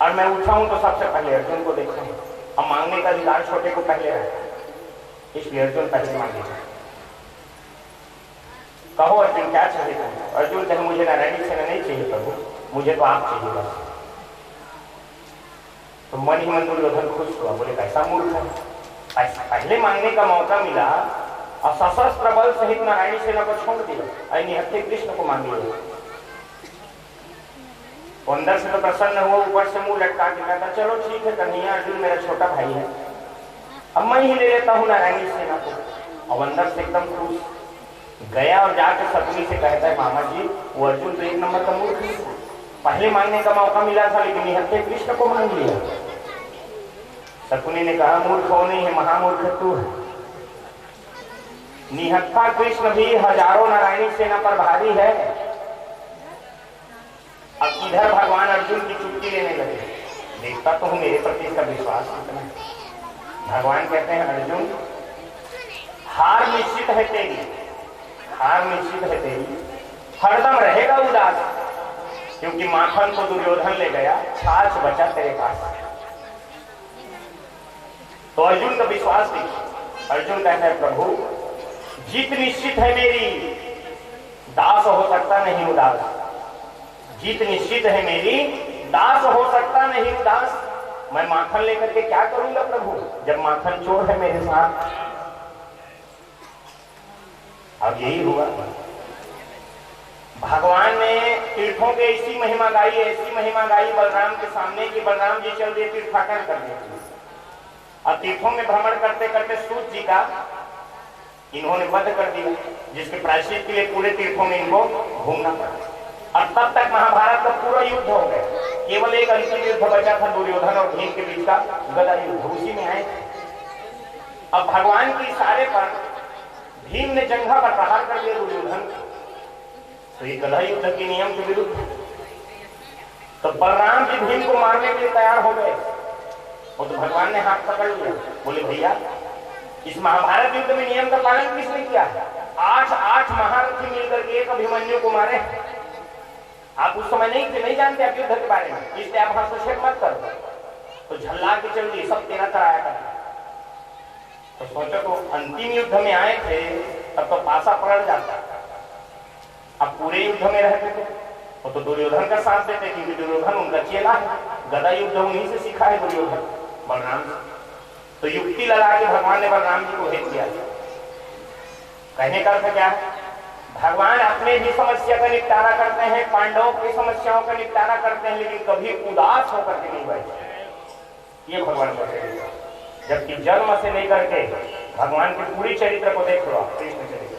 और मैं उठा हूं तो सबसे पहले अर्जुन को देखा हूं। अब मांगने का अधिकार छोटे को पहले रहता है, इसलिए अर्जुन पहले मांगे। कहो अर्जुन क्या चाहिए तुम? अर्जुन कहे मुझे नारायणी सेना नहीं चाहिए प्रभु, मुझे तो आप चाहिए बस। तो मन ही मन दुर्योधन खुश हुआ, बोले कैसा मूर्ख है, पहले मांगने का मौका मिला और सशस्त्र बल सहित नारायणी सेना को छोड़ दिया, निहत्थे कृष्ण को मांग लिया। तो अंदर से तो प्रसन्न हुआ, ऊपर से मुंह लटका के कहता चलो ठीक है कन्हैया, अर्जुन मेरा छोटा भाई है, अब मैं ही ले लेता हूँ नारायणी सेना को। और अंदर से एकदम खुश गया और जाकर शकुनी से कहता है मामा जी वो अर्जुन तो एक नंबर का मूर्ख है, पहले मांगने का मौका मिला था लेकिन निहत्थे कृष्ण को मांग लिया। शकुनी ने कहा मूर्ख हो नहीं है, महामूर्ख तू है। निहत्था कृष्ण भी हजारों नारायणी सेना पर भारी है। अब इधर भगवान अर्जुन की चुटकी लेने लगे, देखता तो हूं मेरे प्रति इसका विश्वास कितना है। भगवान कहते हैं अर्जुन हार निश्चित है तेरी, हार निश्चित है तेरी, हरदम रहेगा उदास, क्योंकि माखन को दुर्योधन ले गया, छाछ बचा तेरे पास। तो अर्जुन का विश्वास देखिए, अर्जुन कहता है प्रभु जीत निश्चित है मेरी, दास हो सकता नहीं उदास। जीत निश्चित है मेरी, दास हो सकता नहीं उदास। मैं माखन लेकर के क्या करूंगा प्रभु, जब माखन चोर है मेरे साथ। अब यही हुआ, भगवान ने तीर्थों के ऐसी महिमा गाई, ऐसी महिमा गाई बलराम के सामने कि बलराम जी चल दिए तीर्थाटन करने। और तीर्थों में भ्रमण करते करते सूत जी का इन्होंने वध कर दिया, जिसके प्रायश्चित के लिए पूरे तीर्थों में इनको घूमना पड़ा। और तब तक महाभारत का पूरा युद्ध हो गया, केवल एक अंतिम युद्ध बचा था दुर्योधन और भीम के बीच का गदा युद्ध, उसी में आए। अब भगवान के इशारे पर भीम ने जंघा पर प्रहार कर दिया दुर्योधन, तो ये गदा युद्ध के नियम के विरुद्ध। तो बलराम जी भीम को मारने के लिए तैयार हो गए, और तो भगवान ने हाथ पकड़ लिया, बोले भैया इस महाभारत युद्ध में नियम का पालन किसने किया? 8 महारथी मिलकर के एक अभिमन्यु को मारे। आप उस समय नहीं जानते आप युद्ध के बारे में, इसलिए आप हस्तक्षेप मत करो। तो झल्ला के चल दिए, सब तेरा कराया कर। तो सोचो तो अंतिम युद्ध में आए थे तब तो पासा पलट जाता, अब पूरे युद्ध में रहते थे वो तो दुर्योधन का साथ देते, क्योंकि दुर्योधन उनका चेला है, गदा युद्ध उन्हीं से सीखा है दुर्योधन बलराम से। तो युक्ति लगा के भगवान ने बलराम जी को भेज दिया। कहने का अर्थ क्या है, भगवान अपने भी समस्या का निपटारा करते हैं, पांडवों की समस्याओं का निपटारा करते हैं, लेकिन कभी उदास होकर के नहीं बैठे। ये भगवान का चरित्र, जबकि जन्म से लेकर के भगवान के पूरी चरित्र को देख लो, कृष्ण चरित्र,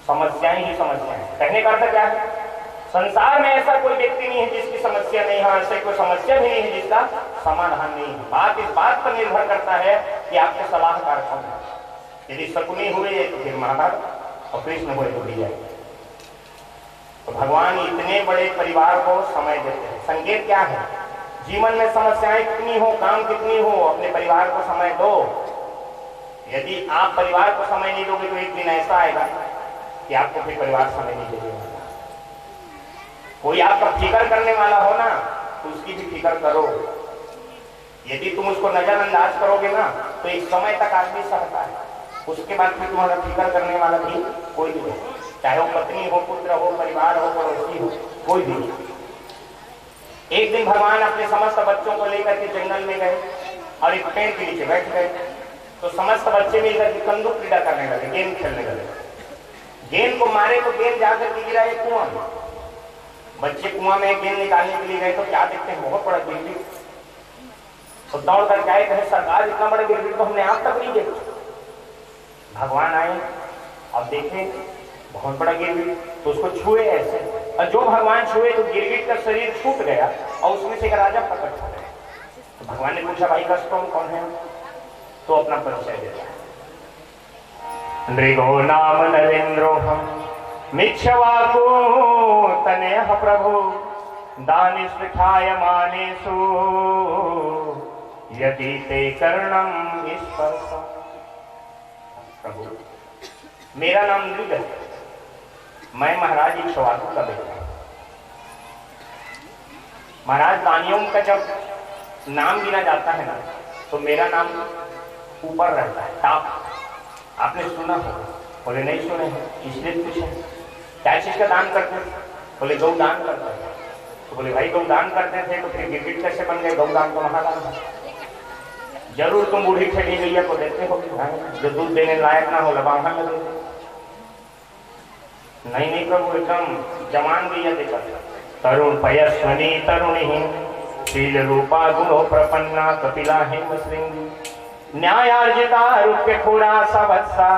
समस्याएं ही समस्याएं। कहने का अर्थ क्या है, संसार में ऐसा कोई व्यक्ति नहीं है जिसकी समस्या नहीं है, ऐसे कोई समस्या भी नहीं है जिसका समाधान नहीं है। बात इस बात पर निर्भर करता है कि आपके सलाहकार कौन है। यदि शकुनी हुए तो फिर महाभारत, और कृष्ण हुए तो विजय। तो भगवान इतने बड़े परिवार को समय देते हैं। संकेत क्या है, जीवन में समस्याएं कितनी हो, काम कितनी हो, अपने परिवार को समय दो। यदि आप परिवार को समय नहीं दोगे तो एक दिन ऐसा आएगा कि आपको फिर परिवार समय नहीं देगा। कोई आपका फिक्र करने वाला हो ना तो उसकी भी फिक्र करो। यदि तुम उसको नजरअंदाज करोगे ना तो एक समय तक आदमी सहता है, उसके बाद फिर तुम्हारा फिक्र करने वाला भी कोई नहीं हो, चाहे वो पत्नी हो, पुत्र हो, परिवार हो, पड़ोसी हो, कोई भी। एक दिन भगवान अपने समस्त बच्चों को लेकर के जंगल में गए और एक पेड़ के नीचे बैठ गए। तो समस्त बच्चे मिलकर के कंदूक क्रीड़ा करने लगे, गेंद खेलने लगे। गेंद को मारे तो गेंद जाकर के गिरा एक कुआं में। बच्चे कुआं में गेंद निकालने के लिए गए तो क्या देखते हैं, बहुत बड़ा गिरगिट। तो दौड़ कर आए, कहे सरकार इतना बड़ा गिरगिट तो हमने आज तक नहीं देखा। भगवान आए अब देखे बहुत बड़ा गिरगिट, तो उसको छुए ऐसे, और जो भगवान छुए तो गिरगिट का शरीर छूट गया और उसमें से एक राजा प्रकट हो गया। तो भगवान ने पूछा, भाई कस्टोम कौन है? तो अपना परिचय दिया, नृगो नाम नरेंद्रोहम मिच्छवाको तनयः प्रभु दानिष्ठाय मानेषु यदि ते कर्णम स्पर्शम। प्रभु मेरा नाम नृग है, मैं महाराज इक्ष्वाकु का बेटा। महाराज दानियों का जब नाम गिना जाता है ना तो मेरा नाम ऊपर रहता है, टॉप। आपने सुना हो? बोले नहीं सुने, इसलिए पूछे क्या चीज का दान करते थे? बोले गौदान करते थे। तो बोले भाई गौदान करते थे तो फिर गिरगिट कैसे बन गए? गौदान तो महादान है। जरूर तुम बूढ़ी ठेली गैया को देते हो, जो दूध देने लायक ना हो लबाहा में देते। नहीं प्रभु, एकदम जवान गैया देता था। तरुण पयस्वनी तरुणी शील रूपा गुणो प्रपन्ना कपिला हेम श्रृंगी न्यायार्जिता रुक्य खोड़ा सवत्सा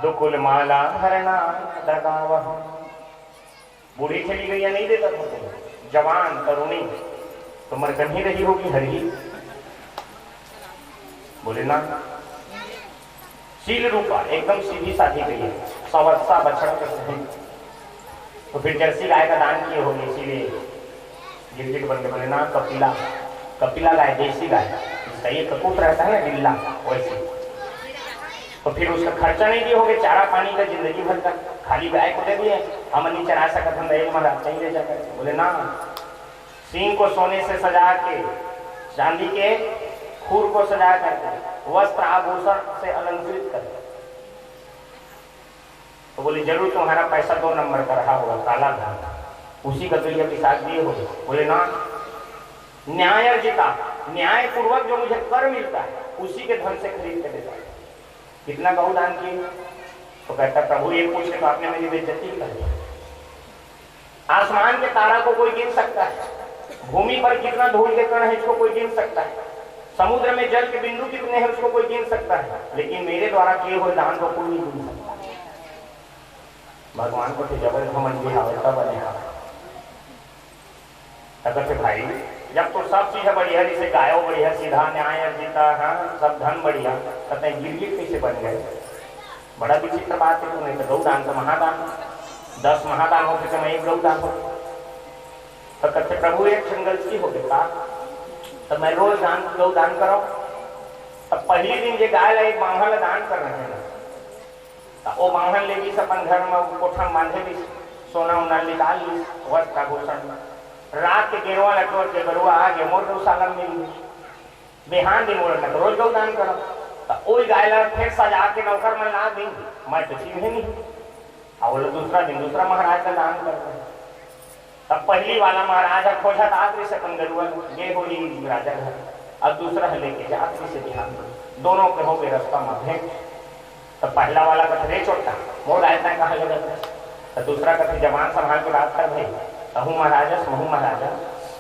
दुकुल माला हरणा दगावह। बूढ़ी चली गई या नहीं देता था तुम, जवान तरुणी तो मरकन ही रही होगी हरी। बोले ना, शील रूपा एकदम सीधी साधी गई है, सवत्सा बछड़ा के सही। तो फिर जर्सी गाय का दान किए होंगे इसीलिए गिरगिट बन के। बोले ना, कपिला, कपिला गाय देसी गाय, इसका ये कपूत रहता है ना बिल्ला वैसे। तो फिर उसका खर्चा नहीं दिए होगे, चारा पानी का जिंदगी भर का खाली गाय को दे दिए, हम नहीं चरा सकते हम दहेज महाराज नहीं ले जाकर। बोले ना, सींग को सोने से सजा के, चांदी के खूर को सजा करके, वस्त्र आभूषण से अलंकृत कर। तो बोले जरूर तुम्हारा पैसा 2 नंबर का रहा होगा, काला धन, उसी का तो ये पिसाच दिए होगे। बोले ना, न्याय अर्जिता, न्याय पूर्वक जो मुझे कर मिलता है उसी के धन से खरीद के देता है। कितना गौदान किए? तो कहता प्रभु ये पूछे तो आपने मेरी बेइज्जती कर दी। आसमान के तारा को कोई गिन सकता है? भूमि पर कितना धूल के कण है इसको कोई गिन सकता है? समुद्र में जल के बिंदु कितने हैं उसको कोई गिन सकता है? लेकिन मेरे द्वारा किए हुए दान को कोई नहीं गिन सकता। भगवान को तो जबर घमंड भी आवता बनेगा। अगर भाई जब तो सब चीज बढ़िया, जैसे गायो बढ़िया, सीधा न्याय अर्जिता, हाँ सब धन बढ़िया, कहते हैं गिरगिट कैसे बन गए? बड़ा विचित्र बात है। तो नहीं तो गौदान तो महादान, 10 महादान होते समय एक गौदान हो। तो कहते प्रभु एक गलती हो गया, तो मैं रोज गौदान करो। तब पहली दिन जो गाय एक बांधल दान कर रहे हैं, वो बांधल ले ली अपन घर में कोठा बांधे ली, सोना उना निकाल ली, वस्त्र आभूषण। रात के गेरवा लटोर के बरुआ आगे मोर गौशाला में मिली, बिहान दिन मोड़ तो रोज गौदान करो। तो वही गाय फिर सजा के नौकर में ला दी, मैं तो चीज नहीं। और दूसरा दिन दूसरा महाराज का दान कर रहे। तब पहली वाला महाराज खोजा आखिरी से अपन गरुआ ये होली राजा घर, अब दूसरा है लेके जात्री से ध्यान, दोनों के हो गए रास्ता में भेंट। तो पहला वाला कथे चोटा मोड़ आयता है कहाँ लगा, तो दूसरा कथे जवान संभाल के बात कर भाई, कहूँ महाराजा महू महाराजा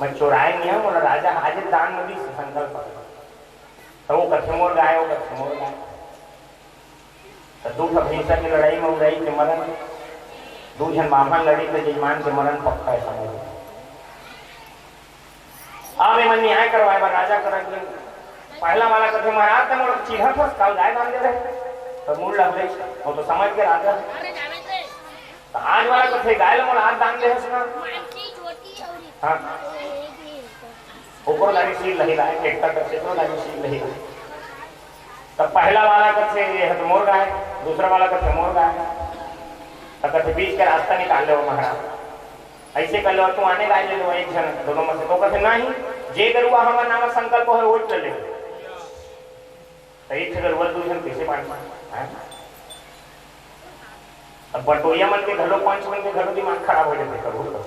मैं चुराए नहीं हूँ, बोला राजा हाजिर दान में भी संकल्प। तो वो कथे मोर गाय, वो कथे मोर गाय। तो 2 भैंसा की लड़ाई में उड़ाई के मरण, 2 जन बामन लड़ी तो जजमान के मरण पक्का है समझ। अब मैं न्याय करवाए बार राजा कर पहला वाला कथे महाराज तो मोर चीढ़ा था कल गाय दान दे रहे, तो मूल लग वो तो समझ के राजा। तो आज वाला कथे गाय मोर हाथ दान दे हाँ ऊपर गाड़ी सील नहीं रहा है, ट्रैक्टर का क्षेत्र गाड़ी सील नहीं रहा है। तब पहला वाला कथे है तो मोर गाय, दूसरा वाला कथे मोर गाय। तो कथे बीच का रास्ता निकाल लो महाराज, ऐसे कर लो तू आने गाय ले लो एक जन दोनों में से। तो कथे नहीं, जे गरुआ हमारा नाम संकल्प है वो चले तो एक गरुआ 2 जन कैसे बांट पाए? अब बटोरिया मन के घरों 5 मन के घरों दिमाग खराब हो जाते करो।